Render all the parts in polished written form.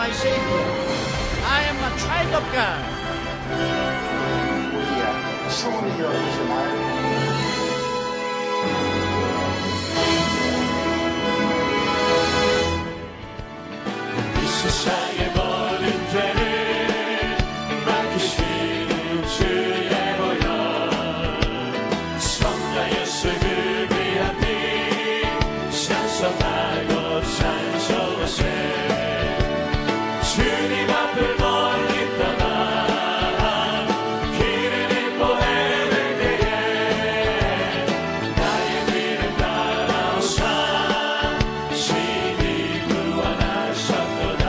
my Savior. I am a child of God. 우리의 성리여 되시나요? 세상의 모든 죄를 맡기시는 주의 보혈 성자 예수 그 귀한 피 찬송하고 찬송하세 주님 앞을 멀리 떠나 길을 잃고 헤맬 때에 나의 길을 따라오사 신이 구원하셨도다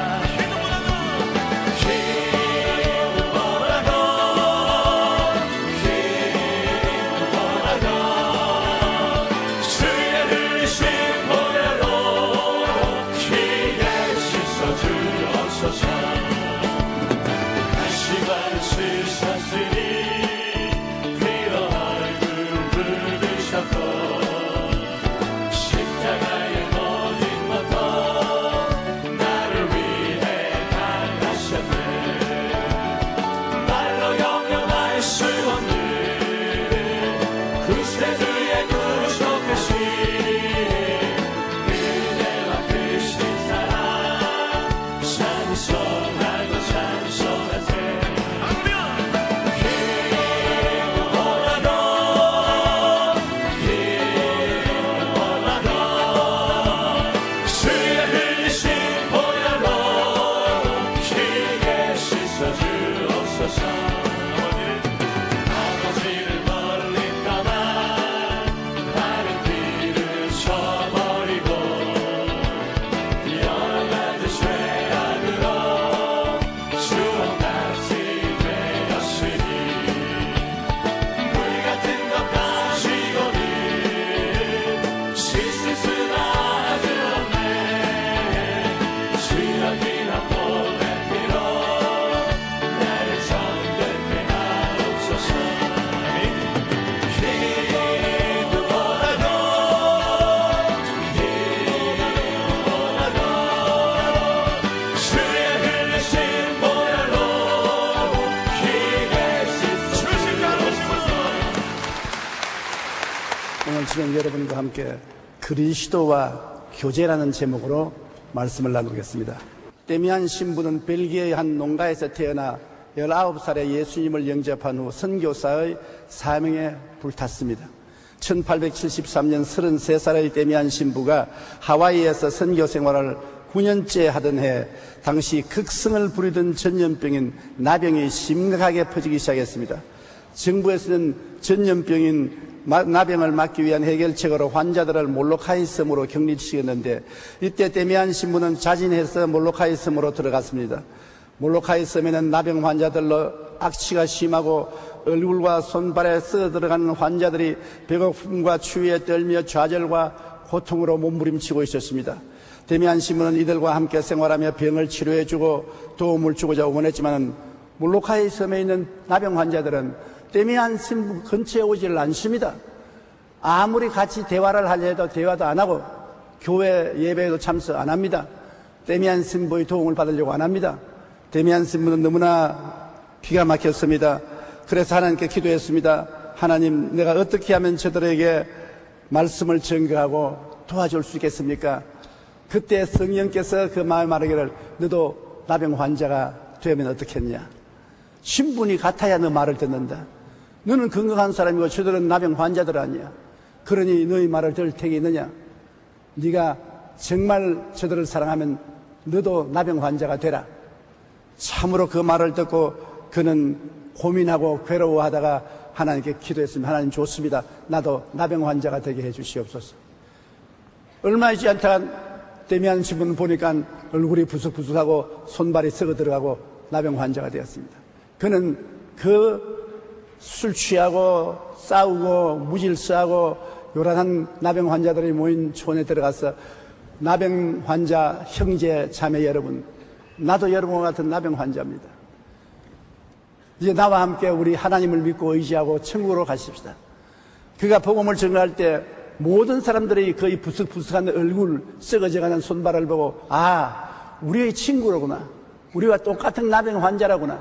오늘 지금 여러분과 함께 그리스도와 교제라는 제목으로 말씀을 나누겠습니다. 데미안 신부는 벨기에의 한 농가에서 태어나 19살에 예수님을 영접한 후 선교사의 사명에 불탔습니다. 1873년 33살의 데미안 신부가 하와이에서 선교 생활을 9년째 하던 해 당시 극성을 부리던 전염병인 나병이 심각하게 퍼지기 시작했습니다. 정부에서는 전염병인 나병을 막기 위한 해결책으로 환자들을 몰로카이 섬으로 격리시켰는데 이때 데미안 신부는 자진해서 몰로카이 섬으로 들어갔습니다. 몰로카이 섬에는 나병 환자들로 악취가 심하고 얼굴과 손발에 썩어 들어가는 환자들이 배고픔과 추위에 떨며 좌절과 고통으로 몸부림치고 있었습니다. 데미안 신부는 이들과 함께 생활하며 병을 치료해주고 도움을 주고자 원했지만 몰로카이 섬에 있는 나병 환자들은 데미안 신부 근처에 오질 않습니다. 아무리 같이 대화를 하려 해도 대화도 안 하고 교회 예배에도 참석 안 합니다. 데미안 신부의 도움을 받으려고 안 합니다. 데미안 신부는 너무나 기가 막혔습니다. 그래서 하나님께 기도했습니다. 하나님, 내가 어떻게 하면 저들에게 말씀을 전가하고 도와줄 수 있겠습니까? 그때 성령께서 그 마음에 말하기를 너도 나병 환자가 되면 어떻겠냐? 신분이 같아야 너 말을 듣는다. 너는 건강한 사람이고 저들은 나병 환자들 아니야. 그러니 너희 말을 들을 택이 있느냐? 네가 정말 저들을 사랑하면 너도 나병 환자가 되라. 참으로 그 말을 듣고 그는 고민하고 괴로워하다가 하나님께 기도했습니다. 하나님 좋습니다. 나도 나병 환자가 되게 해 주시옵소서. 얼마 있지 않다가 데미안 신부는 보니까 얼굴이 부석부석하고 손발이 썩어 들어가고 나병 환자가 되었습니다. 그는 그 술 취하고 싸우고 무질서하고 요란한 나병 환자들이 모인 촌에 들어가서 나병 환자 형제 자매 여러분, 나도 여러분과 같은 나병 환자입니다. 이제 나와 함께 우리 하나님을 믿고 의지하고 천국으로 가십시다. 그가 복음을 전할 때 모든 사람들이 거의 부석부석한 얼굴, 썩어져가는 손발을 보고 아, 우리의 친구로구나. 우리와 똑같은 나병 환자라구나.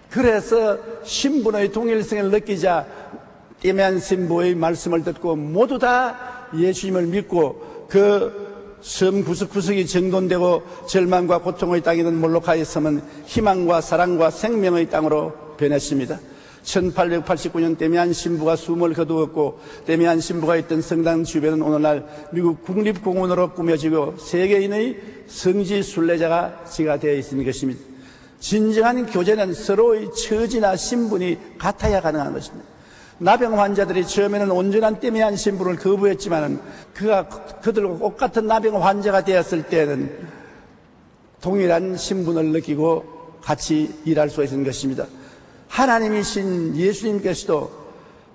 그래서 신분의 동일성을 느끼자 데미안 신부의 말씀을 듣고 모두 다 예수님을 믿고 그 섬 구석구석이 정돈되고 절망과 고통의 땅이던 몰로카의 섬은 희망과 사랑과 생명의 땅으로 변했습니다. 1889년 데미안 신부가 숨을 거두었고 데미안 신부가 있던 성당 주변은 오늘날 미국 국립공원으로 꾸며지고 세계인의 성지 순례자가 되어 있는 것입니다. 진정한 교제는 서로의 처지나 신분이 같아야 가능한 것입니다. 나병 환자들이 처음에는 온전한 데미안 신부를 거부했지만 그들과 똑같은 나병 환자가 되었을 때는 동일한 신분을 느끼고 같이 일할 수 있는 것입니다. 하나님이신 예수님께서도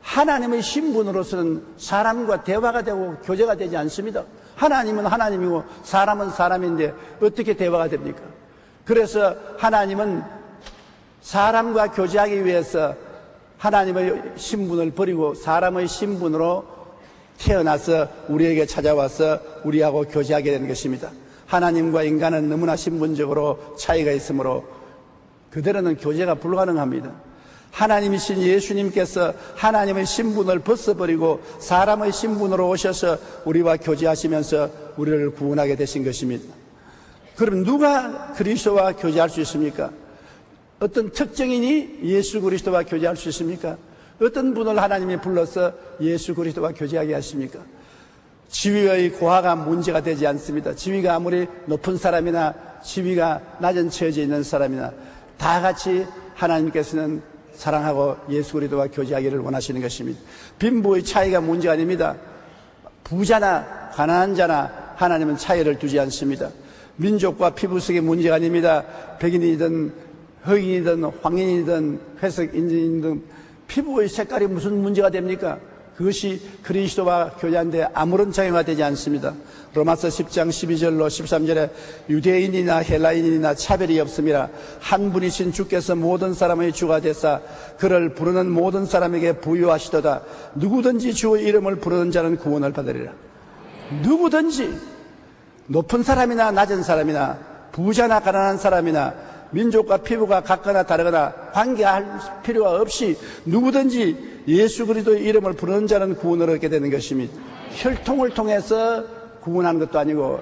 하나님의 신분으로서는 사람과 대화가 되고 교제가 되지 않습니다. 하나님은 하나님이고 사람은 사람인데 어떻게 대화가 됩니까? 그래서 하나님은 사람과 교제하기 위해서 하나님의 신분을 버리고 사람의 신분으로 태어나서 우리에게 찾아와서 우리하고 교제하게 되는 것입니다. 하나님과 인간은 너무나 신분적으로 차이가 있으므로 그대로는 교제가 불가능합니다. 하나님이신 예수님께서 하나님의 신분을 벗어버리고 사람의 신분으로 오셔서 우리와 교제하시면서 우리를 구원하게 되신 것입니다. 그럼 누가 그리스도와 교제할 수 있습니까? 어떤 특정인이 예수 그리스도와 교제할 수 있습니까? 어떤 분을 하나님이 불러서 예수 그리스도와 교제하게 하십니까? 지위의 고하가 문제가 되지 않습니다. 지위가 아무리 높은 사람이나 지위가 낮은 처지에 있는 사람이나 다 같이 하나님께서는 사랑하고 예수 그리스도와 교제하기를 원하시는 것입니다. 빈부의 차이가 문제가 아닙니다. 부자나 가난한 자나 하나님은 차이를 두지 않습니다. 민족과 피부색의 문제가 아닙니다. 백인이든 흑인이든 황인이든 회색인이든 피부의 색깔이 무슨 문제가 됩니까? 그것이 그리스도와 교제하는데 아무런 장애가 되지 않습니다. 로마서 10장 12절로 13절에 유대인이나 헬라인이나 차별이 없음이라 한 분이신 주께서 모든 사람의 주가 되사 그를 부르는 모든 사람에게 부유하시도다. 누구든지 주의 이름을 부르는 자는 구원을 받으리라. 누구든지 높은 사람이나 낮은 사람이나 부자나 가난한 사람이나 민족과 피부가 같거나 다르거나 관계할 필요가 없이 누구든지 예수 그리스도의 이름을 부르는 자는 구원을 얻게 되는 것입니다. 혈통을 통해서 구원하는 것도 아니고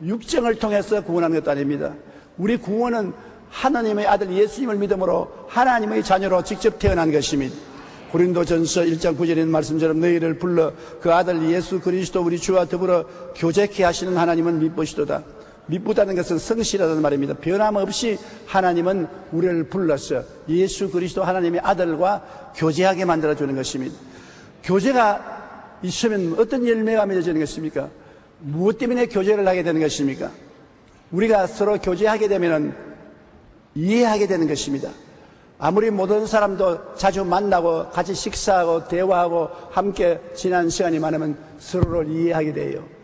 육정을 통해서 구원하는 것도 아닙니다. 우리 구원은 하나님의 아들 예수님을 믿음으로 하나님의 자녀로 직접 태어난 것입니다. 고린도전서 1장 9절에 있는 말씀처럼 너희를 불러 그 아들 예수 그리스도 우리 주와 더불어 교제케 하시는 하나님은 미쁘시도다. 미쁘다는 것은 성실하다는 말입니다. 변함없이 하나님은 우리를 불러서 예수 그리스도 하나님의 아들과 교제하게 만들어주는 것입니다. 교제가 있으면 어떤 열매가 맺어지는 것입니까? 무엇 때문에 교제를 하게 되는 것입니까? 우리가 서로 교제하게 되면 이해하게 되는 것입니다. 아무리 모든 사람도 자주 만나고 같이 식사하고 대화하고 함께 지난 시간이 많으면 서로를 이해하게 돼요.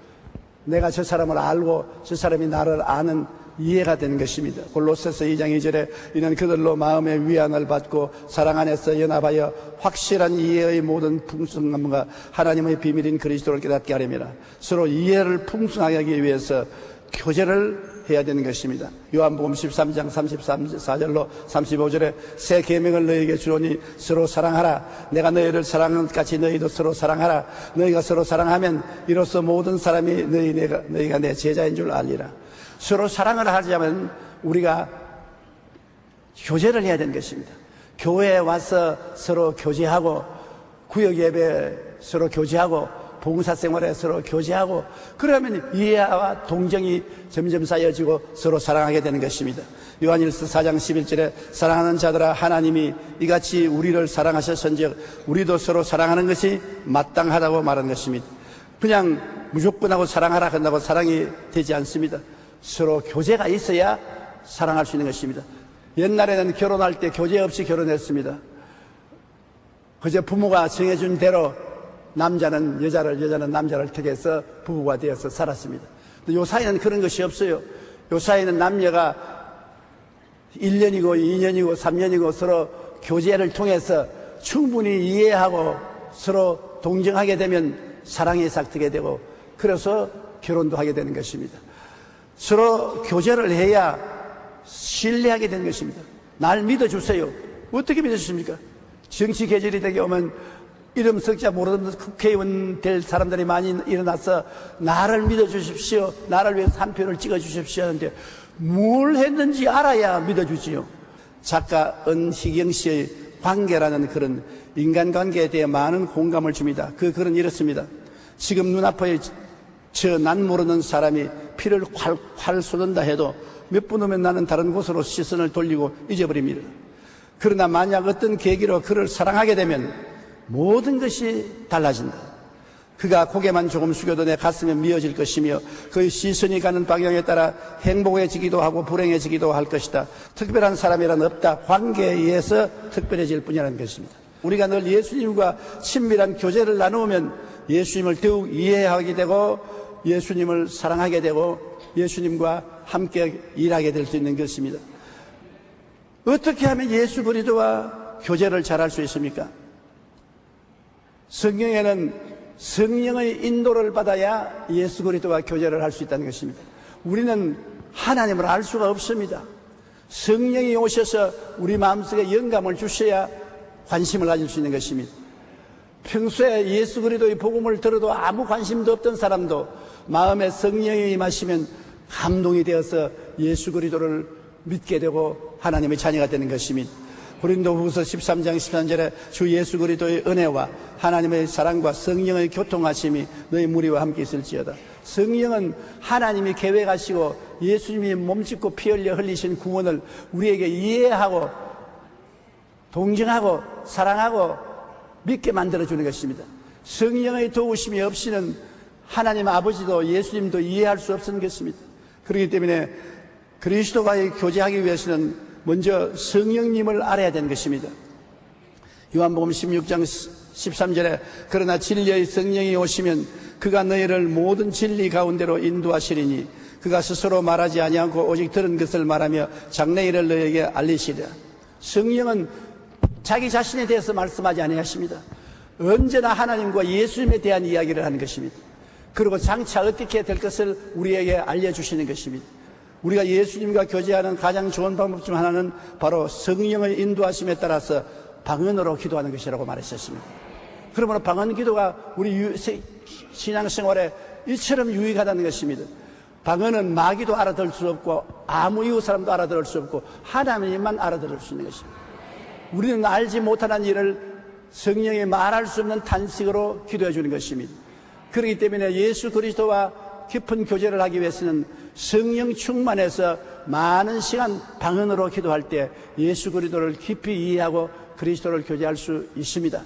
내가 저 사람을 알고 저 사람이 나를 아는 이해가 되는 것입니다. 골로새서 2장 2절에 이는 그들로 마음의 위안을 받고 사랑 안에서 연합하여 확실한 이해의 모든 풍성함과 하나님의 비밀인 그리스도를 깨닫게 하려니라. 서로 이해를 풍성하게 하기 위해서 교제를 해야 되는 것입니다. 요한복음 13장 34절로 35절에 새 계명을 너희에게 주노니 서로 사랑하라. 내가 너희를 사랑한 것 같이 너희도 서로 사랑하라. 너희가 서로 사랑하면 이로써 모든 사람이 너희가 내 제자인 줄 알리라. 서로 사랑을 하자면 우리가 교제를 해야 되는 것입니다. 교회에 와서 서로 교제하고 구역 예배 서로 교제하고 봉사생활에 서로 교제하고 그러면 이해와 동정이 점점 쌓여지고 서로 사랑하게 되는 것입니다. 요한일서 4장 11절에 사랑하는 자들아 하나님이 이같이 우리를 사랑하셨은즉 우리도 서로 사랑하는 것이 마땅하다고 말한 것입니다. 그냥 무조건 하고 사랑하라 한다고 사랑이 되지 않습니다. 서로 교제가 있어야 사랑할 수 있는 것입니다. 옛날에는 결혼할 때 교제 없이 결혼했습니다. 그저 부모가 정해준 대로 남자는 여자를, 여자는 남자를 택해서 부부가 되어서 살았습니다. 근데 요 사이는 그런 것이 없어요. 요 사이는 남녀가 1년이고 2년이고 3년이고 서로 교제를 통해서 충분히 이해하고 서로 동정하게 되면 사랑이 싹트게 되고 그래서 결혼도 하게 되는 것입니다. 서로 교제를 해야 신뢰하게 되는 것입니다. 날 믿어주세요. 어떻게 믿어주십니까? 정치 계절이 되게 오면 이름 석자 모르는 국회의원 될 사람들이 많이 일어나서 나를 믿어주십시오. 나를 위해서 한 표를 찍어주십시오 하는데 뭘 했는지 알아야 믿어주지요. 작가 은희경 씨의 관계라는 그런 인간관계에 대해 많은 공감을 줍니다. 그 글은 이렇습니다. 지금 눈앞에 저 난 모르는 사람이 피를 활활 쏟는다 해도 몇 분 후면 나는 다른 곳으로 시선을 돌리고 잊어버립니다. 그러나 만약 어떤 계기로 그를 사랑하게 되면 모든 것이 달라진다. 그가 고개만 조금 숙여도 내 가슴에 미어질 것이며 그의 시선이 가는 방향에 따라 행복해지기도 하고 불행해지기도 할 것이다. 특별한 사람이란 없다. 관계에 의해서 특별해질 뿐이라는 것입니다. 우리가 늘 예수님과 친밀한 교제를 나누면 예수님을 더욱 이해하게 되고 예수님을 사랑하게 되고 예수님과 함께 일하게 될 수 있는 것입니다. 어떻게 하면 예수 그리스도와 교제를 잘할 수 있습니까? 성경에는 성령의 인도를 받아야 예수 그리스도와 교제를 할 수 있다는 것입니다. 우리는 하나님을 알 수가 없습니다. 성령이 오셔서 우리 마음속에 영감을 주셔야 관심을 가질 수 있는 것입니다. 평소에 예수 그리스도의 복음을 들어도 아무 관심도 없던 사람도 마음에 성령이 임하시면 감동이 되어서 예수 그리스도를 믿게 되고 하나님의 자녀가 되는 것입니다. 고린도후서 13장 13절에 주 예수 그리스도의 은혜와 하나님의 사랑과 성령의 교통하심이 너희 무리와 함께 있을지어다. 성령은 하나님이 계획하시고 예수님이 몸짓고 피 흘려 흘리신 구원을 우리에게 이해하고 동정하고 사랑하고 믿게 만들어주는 것입니다. 성령의 도우심이 없이는 하나님 아버지도 예수님도 이해할 수 없는 것입니다. 그렇기 때문에 그리스도와의 교제하기 위해서는 먼저 성령님을 알아야 되는 것입니다. 요한복음 16장 13절에 그러나 진리의 성령이 오시면 그가 너희를 모든 진리 가운데로 인도하시리니 그가 스스로 말하지 아니하고 오직 들은 것을 말하며 장래일을 너희에게 알리시리라. 성령은 자기 자신에 대해서 말씀하지 아니하십니다. 언제나 하나님과 예수님에 대한 이야기를 하는 것입니다. 그리고 장차 어떻게 될 것을 우리에게 알려주시는 것입니다. 우리가 예수님과 교제하는 가장 좋은 방법 중 하나는 바로 성령의 인도하심에 따라서 방언으로 기도하는 것이라고 말했었습니다. 그러므로 방언 기도가 우리 신앙생활에 이처럼 유익하다는 것입니다. 방언은 마귀도 알아들을 수 없고 아무 이웃 사람도 알아들을 수 없고 하나님만 알아들을 수 있는 것입니다. 우리는 알지 못하는 일을 성령이 말할 수 없는 탄식으로 기도해 주는 것입니다. 그렇기 때문에 예수 그리스도와 깊은 교제를 하기 위해서는 성령 충만해서 많은 시간 방언으로 기도할 때 예수 그리스도를 깊이 이해하고 그리스도를 교제할 수 있습니다.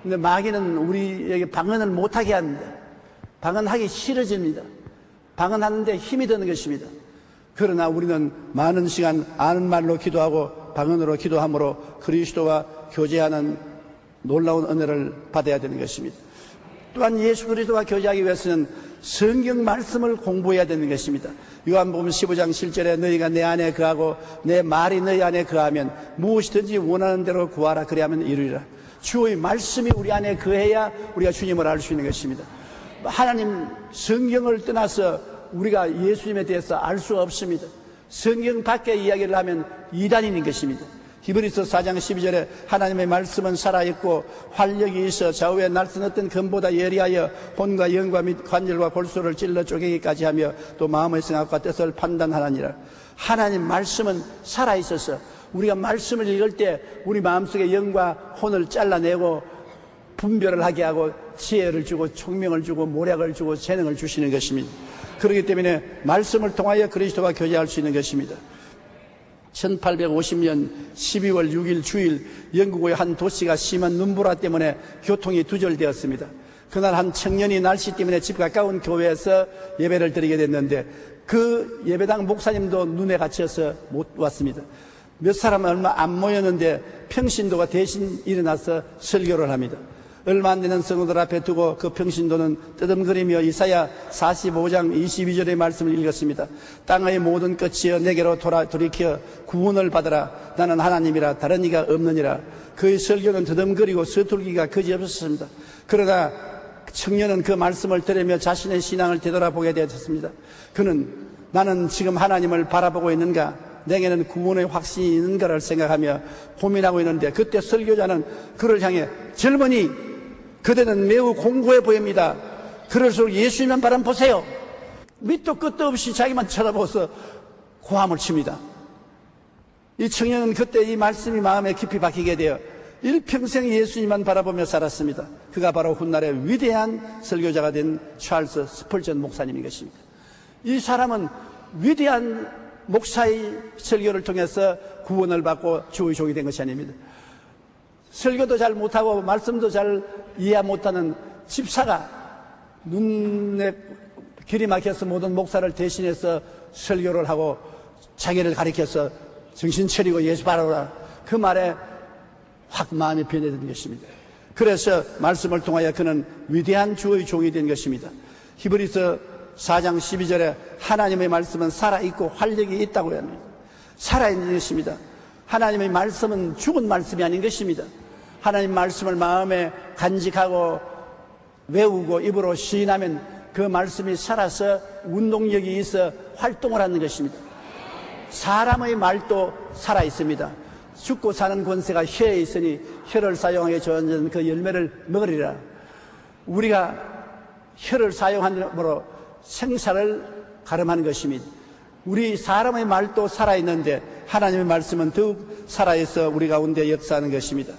근데 마귀는 우리에게 방언을 못하게 합니다. 방언하기 싫어집니다. 방언하는데 힘이 드는 것입니다. 그러나 우리는 많은 시간 아는 말로 기도하고 방언으로 기도함으로 그리스도와 교제하는 놀라운 은혜를 받아야 되는 것입니다. 또한 예수 그리스도와 교제하기 위해서는 성경 말씀을 공부해야 되는 것입니다. 요한복음 15장 7절에 너희가 내 안에 거하고 내 말이 너희 안에 거하면 무엇이든지 원하는 대로 구하라 그리하면 이루리라. 주의 말씀이 우리 안에 거해야 우리가 주님을 알 수 있는 것입니다. 하나님 성경을 떠나서 우리가 예수님에 대해서 알 수 없습니다. 성경 밖의 이야기를 하면 이단인 것입니다. 히브리서 4장 12절에 하나님의 말씀은 살아있고 활력이 있어 좌우에 날선 어떤 검보다 예리하여 혼과 영과 및 관절과 골수를 찔러 쪼개기까지 하며 또 마음의 생각과 뜻을 판단하느니라. 하나님 말씀은 살아있어서 우리가 말씀을 읽을 때 우리 마음속에 영과 혼을 잘라내고 분별을 하게 하고 지혜를 주고 총명을 주고 모략을 주고 재능을 주시는 것입니다. 그렇기 때문에 말씀을 통하여 그리스도와 교제할 수 있는 것입니다. 1850년 12월 6일 주일 영국의 한 도시가 심한 눈보라 때문에 교통이 두절되었습니다. 그날 한 청년이 날씨 때문에 집 가까운 교회에서 예배를 드리게 됐는데 그 예배당 목사님도 눈에 갇혀서 못 왔습니다. 몇 사람 얼마 안 모였는데 평신도가 대신 일어나서 설교를 합니다. 얼마 안 되는 성도들 앞에 두고 그 평신도는 뜨듬거리며 이사야 45장 22절의 말씀을 읽었습니다. 땅의 모든 끝이여 내게로 돌이켜 구원을 받으라. 나는 하나님이라 다른 이가 없느니라. 그의 설교는 뜨듬거리고 서툴기가 그지없었습니다. 그러다 청년은 그 말씀을 들으며 자신의 신앙을 되돌아보게 되었습니다. 그는 나는 지금 하나님을 바라보고 있는가? 내게는 구원의 확신이 있는가를 생각하며 고민하고 있는데, 그때 설교자는 그를 향해 젊은이, 그대는 매우 공고해 보입니다. 그럴수록 예수님만 바라보세요. 밑도 끝도 없이 자기만 쳐다보고서 고함을 칩니다. 이 청년은 그때 이 말씀이 마음에 깊이 박히게 되어 일평생 예수님만 바라보며 살았습니다. 그가 바로 훗날에 위대한 설교자가 된 찰스 스펄전 목사님인 것입니다. 이 사람은 위대한 목사의 설교를 통해서 구원을 받고 주의 종이 된 것이 아닙니다. 설교도 잘 못하고 말씀도 잘 이해 못하는 집사가 눈에 길이 막혀서 모든 목사를 대신해서 설교를 하고 자기를 가리켜서 정신 차리고 예수 바라보라, 그 말에 확 마음이 변해진 것입니다. 그래서 말씀을 통하여 그는 위대한 주의 종이 된 것입니다. 히브리서 4장 12절에 하나님의 말씀은 살아있고 활력이 있다고 합니다. 살아있는 것입니다. 하나님의 말씀은 죽은 말씀이 아닌 것입니다. 하나님 말씀을 마음에 간직하고 외우고 입으로 시인하면 그 말씀이 살아서 운동력이 있어 활동을 하는 것입니다. 사람의 말도 살아있습니다. 죽고 사는 권세가 혀에 있으니 혀를 사용하여 주는 그 열매를 먹으리라. 우리가 혀를 사용함으로 생사를 가름하는 것입니다. 우리 사람의 말도 살아있는데 하나님의 말씀은 더욱 살아있어 우리 가운데 역사하는 것입니다.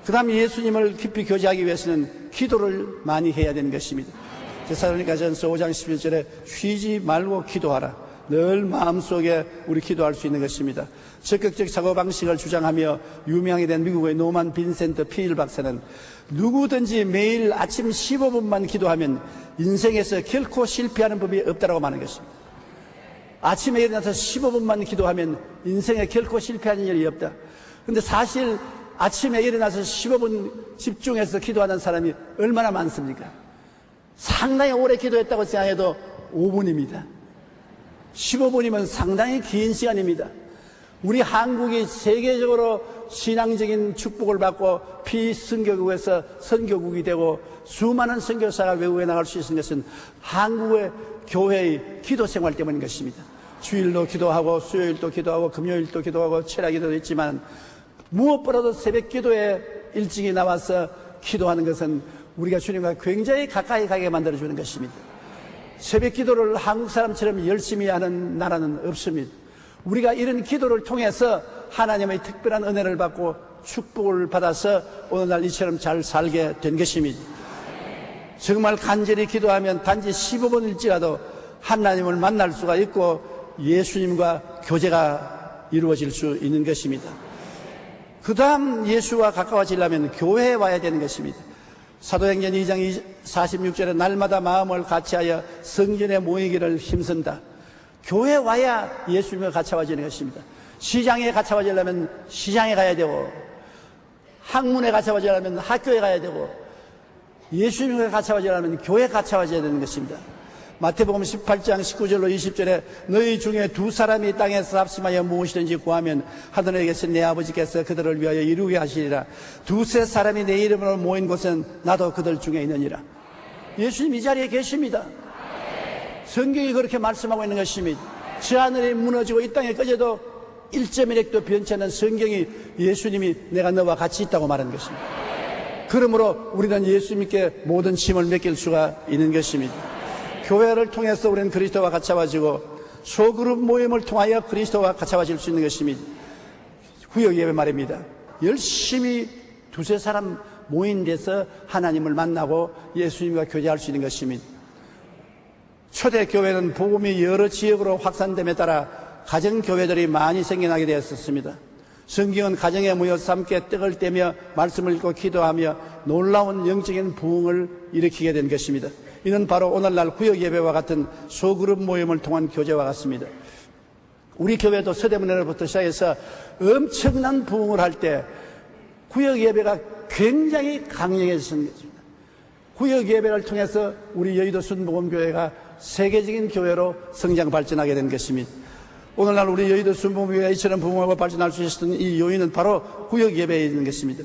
그 다음 예수님을 깊이 교제하기 위해서는 기도를 많이 해야 되는 것입니다. 데살로니가전서 5장 11절에 쉬지 말고 기도하라. 늘 마음속에 우리 기도할 수 있는 것입니다. 적극적 사고방식을 주장하며 유명하게 된 미국의 노만 빈센트 피일 박사는 누구든지 매일 아침 15분만 기도하면 인생에서 결코 실패하는 법이 없다고 말하는 것입니다. 아침에 일어나서 15분만 기도하면 인생에 결코 실패하는 일이 없다. 그런데 사실 아침에 일어나서 15분 집중해서 기도하는 사람이 얼마나 많습니까? 상당히 오래 기도했다고 생각해도 5분입니다. 15분이면 상당히 긴 시간입니다. 우리 한국이 세계적으로 신앙적인 축복을 받고 피선교국에서 선교국이 되고 수많은 선교사가 외국에 나갈 수 있는 것은 한국의 교회의 기도 생활 때문인 것입니다. 주일도 기도하고 수요일도 기도하고 금요일도 기도하고 철야기도도 있지만 무엇보다도 새벽 기도에 일찍이 나와서 기도하는 것은 우리가 주님과 굉장히 가까이 가게 만들어주는 것입니다. 새벽 기도를 한국 사람처럼 열심히 하는 나라는 없습니다. 우리가 이런 기도를 통해서 하나님의 특별한 은혜를 받고 축복을 받아서 오늘날 이처럼 잘 살게 된 것입니다. 정말 간절히 기도하면 단지 15분일지라도 하나님을 만날 수가 있고 예수님과 교제가 이루어질 수 있는 것입니다. 그 다음 예수와 가까워지려면 교회에 와야 되는 것입니다. 사도행전 2장 46절에 날마다 마음을 같이하여 성전에 모이기를 힘쓴다. 교회에 와야 예수님과 가까워지는 것입니다. 시장에 가까워지려면 시장에 가야 되고, 학문에 가까워지려면 학교에 가야 되고, 예수님과 가까워지려면 교회에 가까워져야 되는 것입니다. 마태복음 18장 19절로 20절에 너희 중에 두 사람이 땅에서 합심하여 무엇이든지 구하면 하늘에 계신 내 아버지께서 그들을 위하여 이루게 하시리라. 두세 사람이 내 이름으로 모인 곳은 나도 그들 중에 있느니라. 예수님 이 자리에 계십니다. 성경이 그렇게 말씀하고 있는 것입니다. 저 하늘이 무너지고 이 땅에 꺼져도 1.1핵도 변치 않는 성경이 예수님이 내가 너와 같이 있다고 말하는 것입니다. 그러므로 우리는 예수님께 모든 짐을 맡길 수가 있는 것입니다. 교회를 통해서 우리는 그리스도와 가까워지고 소그룹 모임을 통하여 그리스도와 가까워질 수 있는 것입니다. 구역 예배 말입니다. 열심히 두세 사람 모인 데서 하나님을 만나고 예수님과 교제할 수 있는 것입니다. 초대교회는 복음이 여러 지역으로 확산됨에 따라 가정교회들이 많이 생겨나게 되었습니다. 성경은 가정에 모여서 함께 떡을 떼며 말씀을 읽고 기도하며 놀라운 영적인 부흥을 일으키게 된 것입니다. 이는 바로 오늘날 구역예배와 같은 소그룹 모임을 통한 교제와 같습니다. 우리 교회도 서대문에로부터 시작해서 엄청난 부흥을 할 때 구역예배가 굉장히 강력해졌습니다. 구역예배를 통해서 우리 여의도 순복음교회가 세계적인 교회로 성장 발전하게 된 것입니다. 오늘날 우리 여의도 순복음교회가 이처럼 부흥하고 발전할 수 있었던 이 요인은 바로 구역예배에 있는 것입니다.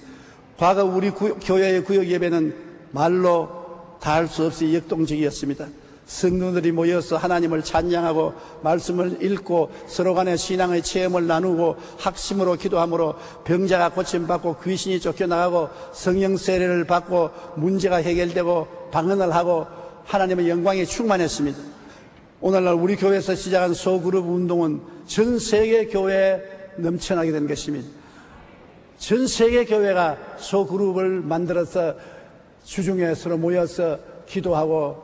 과거 우리 교회의 구역예배는 말로 다 할 수 없이 역동적이었습니다. 성도들이 모여서 하나님을 찬양하고 말씀을 읽고 서로 간의 신앙의 체험을 나누고 학심으로 기도함으로 병자가 고침받고 귀신이 쫓겨나가고 성령 세례를 받고 문제가 해결되고 방언을 하고 하나님의 영광이 충만했습니다. 오늘날 우리 교회에서 시작한 소그룹 운동은 전 세계 교회에 넘쳐나게 된 것입니다. 전 세계 교회가 소그룹을 만들어서 주중에 서로 모여서 기도하고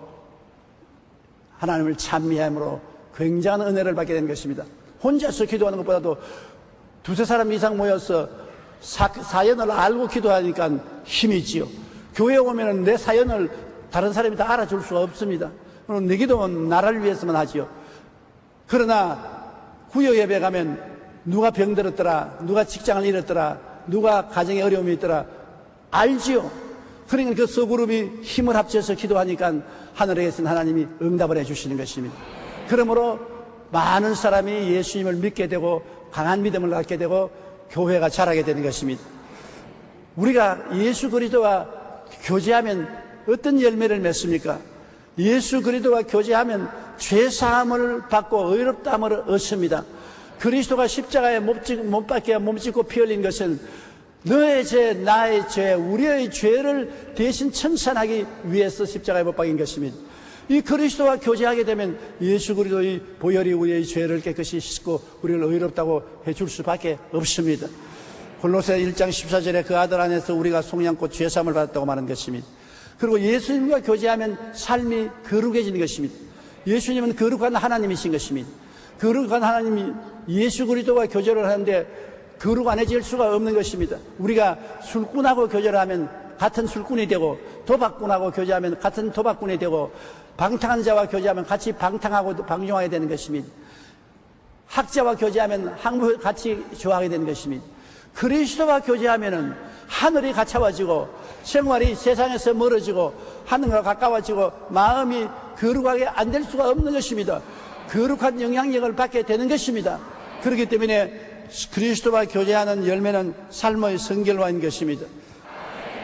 하나님을 찬미함으로 굉장한 은혜를 받게 된 것입니다. 혼자서 기도하는 것보다도 두세 사람 이상 모여서 사연을 알고 기도하니까 힘이 있지요. 교회에 오면 내 사연을 다른 사람이 다 알아줄 수가 없습니다. 내 기도는 나를 위해서만 하지요. 그러나 구역 예배 가면 누가 병들었더라, 누가 직장을 잃었더라, 누가 가정에 어려움이 있더라 알지요. 그러니까 그 소그룹이 힘을 합쳐서 기도하니까 하늘에 계신 하나님이 응답을 해주시는 것입니다. 그러므로 많은 사람이 예수님을 믿게 되고 강한 믿음을 갖게 되고 교회가 자라게 되는 것입니다. 우리가 예수 그리스도와 교제하면 어떤 열매를 맺습니까? 예수 그리스도와 교제하면 죄사함을 받고 의롭다함을 얻습니다. 그리스도가 십자가에 못 박혀 몸짓고 피 흘린 것은 너의 죄, 나의 죄, 우리의 죄를 대신 청산하기 위해서 십자가에 못 박인 것입니다. 이 그리스도와 교제하게 되면 예수 그리스도의 보혈이 우리의 죄를 깨끗이 씻고 우리를 의롭다고 해줄 수밖에 없습니다. 골로새 1장 14절에 그 아들 안에서 우리가 속량꽃 죄사함을 받았다고 말한 것입니다. 그리고 예수님과 교제하면 삶이 거룩해지는 것입니다. 예수님은 거룩한 하나님이신 것입니다. 거룩한 하나님이 예수 그리스도와 교제를 하는데 거룩안해질 수가 없는 것입니다. 우리가 술꾼하고 교제를 하면 같은 술꾼이 되고 도박꾼하고 교제하면 같은 도박꾼이 되고 방탕한 자와 교제하면 같이 방탕하고 방종하게 되는 것입니다. 학자와 교제하면 학문을 같이 좋아하게 되는 것입니다. 그리스도와 교제하면은 하늘이 가까워지고 생활이 세상에서 멀어지고 하늘과 가까워지고 마음이 거룩하게 안 될 수가 없는 것입니다. 거룩한 영향력을 받게 되는 것입니다. 그렇기 때문에 그리스도와 교제하는 열매는 삶의 성결화인 것입니다.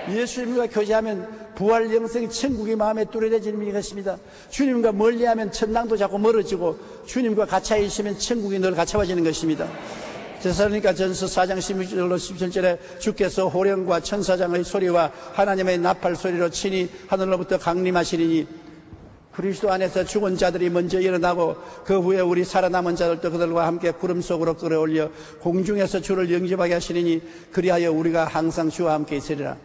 예수님과 교제하면 부활 영생이 천국이 마음에 뚜렷해지는 것입니다. 주님과 멀리하면 천당도 자꾸 멀어지고 주님과 같이 있으면 천국이 늘 가까워지는 것입니다. 데살로니가 전서 4장 16절로 17절에 주께서 호령과 천사장의 소리와 하나님의 나팔 소리로 친히 하늘로부터 강림하시리니 그리스도 안에서 죽은 자들이 먼저 일어나고 그 후에 우리 살아남은 자들도 그들과 함께 구름 속으로 끌어올려 공중에서 주를 영접하게 하시리니 그리하여 우리가 항상 주와 함께 있으리라.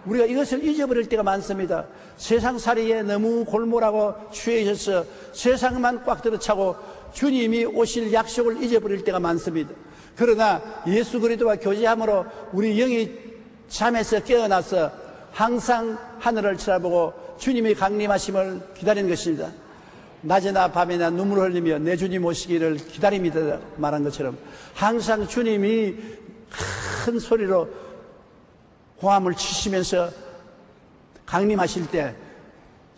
우리가 이것을 잊어버릴 때가 많습니다. 세상살이에 너무 골몰하고 취해져서 세상만 꽉 들어차고 주님이 오실 약속을 잊어버릴 때가 많습니다. 그러나 예수 그리스도와 교제함으로 우리 영이 잠에서 깨어나서 항상 하늘을 쳐다보고 주님이 강림하심을 기다리는 것입니다. 낮에나 밤에나 눈물을 흘리며 내 주님 오시기를 기다립니다 말한 것처럼 항상 주님이 큰 소리로 호함을 치시면서 강림하실 때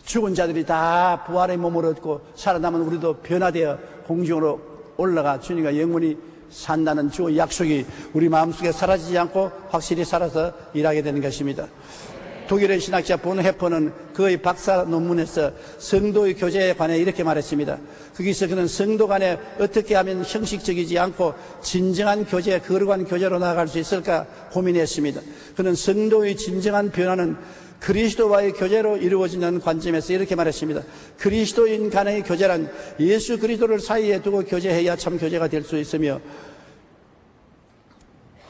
죽은 자들이 다 부활의 몸을 얻고 살아남은 우리도 변화되어 공중으로 올라가 주님과 영원히 산다는 주의 약속이 우리 마음속에 사라지지 않고 확실히 살아서 일하게 되는 것입니다. 독일의 신학자 본헤퍼는 그의 박사 논문에서 성도의 교제에 관해 이렇게 말했습니다. 거기서 그는 성도 간에 어떻게 하면 형식적이지 않고 진정한 교제, 거룩한 교제로 나아갈 수 있을까 고민했습니다. 그는 성도의 진정한 변화는 그리스도와의 교제로 이루어지는 관점에서 이렇게 말했습니다. 그리스도인 간의 교제란 예수 그리스도를 사이에 두고 교제해야 참 교제가 될 수 있으며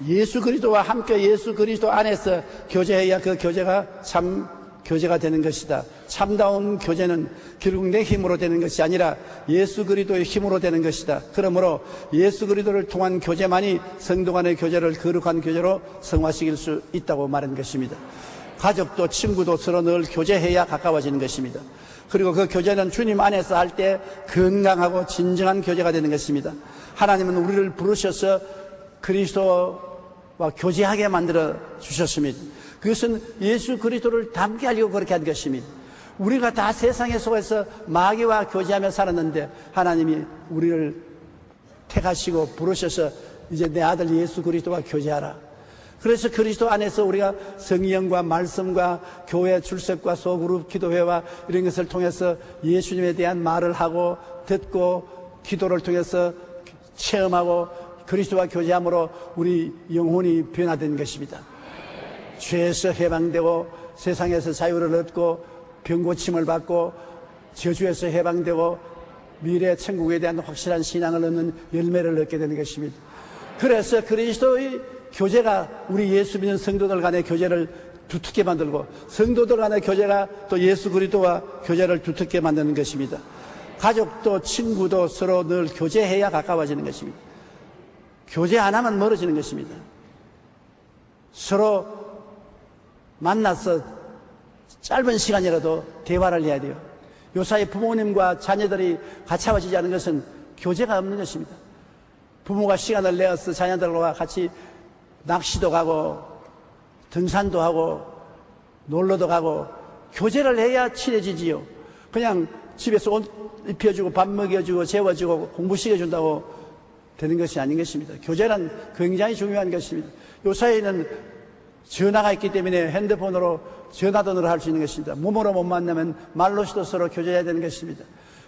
예수 그리스도와 함께 예수 그리스도 안에서 교제해야 그 교제가 참 교제가 되는 것이다. 참다운 교제는 결국 내 힘으로 되는 것이 아니라 예수 그리스도의 힘으로 되는 것이다. 그러므로 예수 그리스도를 통한 교제만이 성도 간의 교제를 거룩한 교제로 성화시킬 수 있다고 말한 것입니다. 가족도 친구도 서로 늘 교제해야 가까워지는 것입니다. 그리고 그 교제는 주님 안에서 할 때 건강하고 진정한 교제가 되는 것입니다. 하나님은 우리를 부르셔서 그리스도와 교제하게 만들어 주셨습니다. 그것은 예수 그리스도를 닮게 하려고 그렇게 한 것입니다. 우리가 다 세상에 속에서 마귀와 교제하며 살았는데 하나님이 우리를 택하시고 부르셔서 이제 내 아들 예수 그리스도와 교제하라. 그래서 그리스도 안에서 우리가 성령과 말씀과 교회 출석과 소그룹 기도회와 이런 것을 통해서 예수님에 대한 말을 하고 듣고 기도를 통해서 체험하고 그리스도와 교제함으로 우리 영혼이 변화된 것입니다. 죄에서 해방되고 세상에서 자유를 얻고 병고침을 받고 저주에서 해방되고 미래 천국에 대한 확실한 신앙을 얻는 열매를 얻게 되는 것입니다. 그래서 그리스도의 교제가 우리 예수 믿는 성도들 간의 교제를 두텁게 만들고 성도들 간의 교제가 또 예수 그리스도와 교제를 두텁게 만드는 것입니다. 가족도 친구도 서로 늘 교제해야 가까워지는 것입니다. 교제 안 하면 멀어지는 것입니다. 서로 만나서 짧은 시간이라도 대화를 해야 돼요. 요사이 부모님과 자녀들이 가까워지지 않은 것은 교제가 없는 것입니다. 부모가 시간을 내어서 자녀들과 같이 낚시도 가고 등산도 하고 놀러도 가고 교제를 해야 친해지지요. 그냥 집에서 옷 입혀주고 밥 먹여주고 재워주고 공부시켜준다고 되는 것이 아닌 것입니다. 교제는 굉장히 중요한 것입니다. 요사이는 전화가 있기 때문에 핸드폰으로 전화도 할 수 있는 것입니다. 몸으로 못 만나면 말로서도 서로 교제해야 되는 것입니다.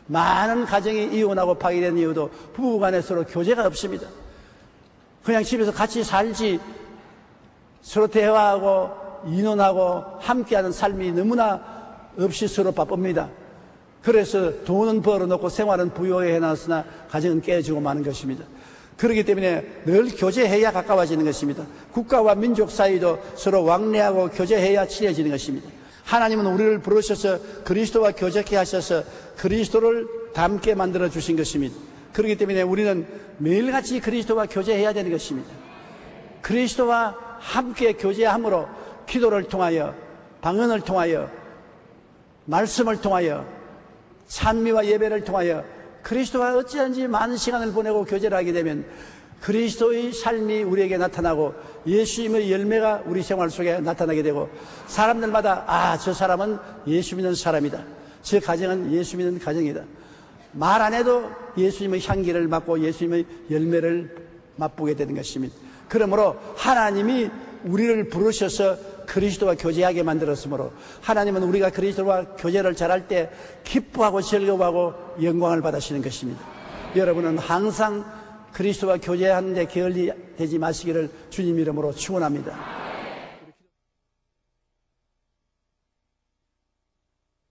많은 가정이 이혼하고 파괴된 이유도 부부간에 서로 교제가 없습니다. 그냥 집에서 같이 살지 서로 대화하고 인원하고 함께하는 삶이 너무나 없이 서로 바쁩니다. 그래서 돈은 벌어놓고 생활은 부유하게 해놨으나 가정은 깨지고 마는 것입니다. 그렇기 때문에 늘 교제해야 가까워지는 것입니다. 국가와 민족 사이도 서로 왕래하고 교제해야 친해지는 것입니다. 하나님은 우리를 부르셔서 그리스도와 교제케 하셔서 그리스도를 닮게 만들어 주신 것입니다. 그렇기 때문에 우리는 매일같이 그리스도와 교제해야 되는 것입니다. 그리스도와 함께 교제함으로 기도를 통하여 방언을 통하여 말씀을 통하여 찬미와 예배를 통하여 그리스도와 어찌하든지 많은 시간을 보내고 교제를 하게 되면 그리스도의 삶이 우리에게 나타나고 예수님의 열매가 우리 생활 속에 나타나게 되고 사람들마다 저 사람은 예수 믿는 사람이다. 저 가정은 예수 믿는 가정이다. 말 안 해도 예수님의 향기를 맡고 예수님의 열매를 맛보게 되는 것입니다. 그러므로 하나님이 우리를 부르셔서 그리스도와 교제하게 만들었으므로 하나님은 우리가 그리스도와 교제를 잘할 때 기뻐하고 즐거워하고 영광을 받으시는 것입니다. 여러분은 항상 그리스도와 교제하는 데 게을리되지 마시기를 주님 이름으로 축원합니다.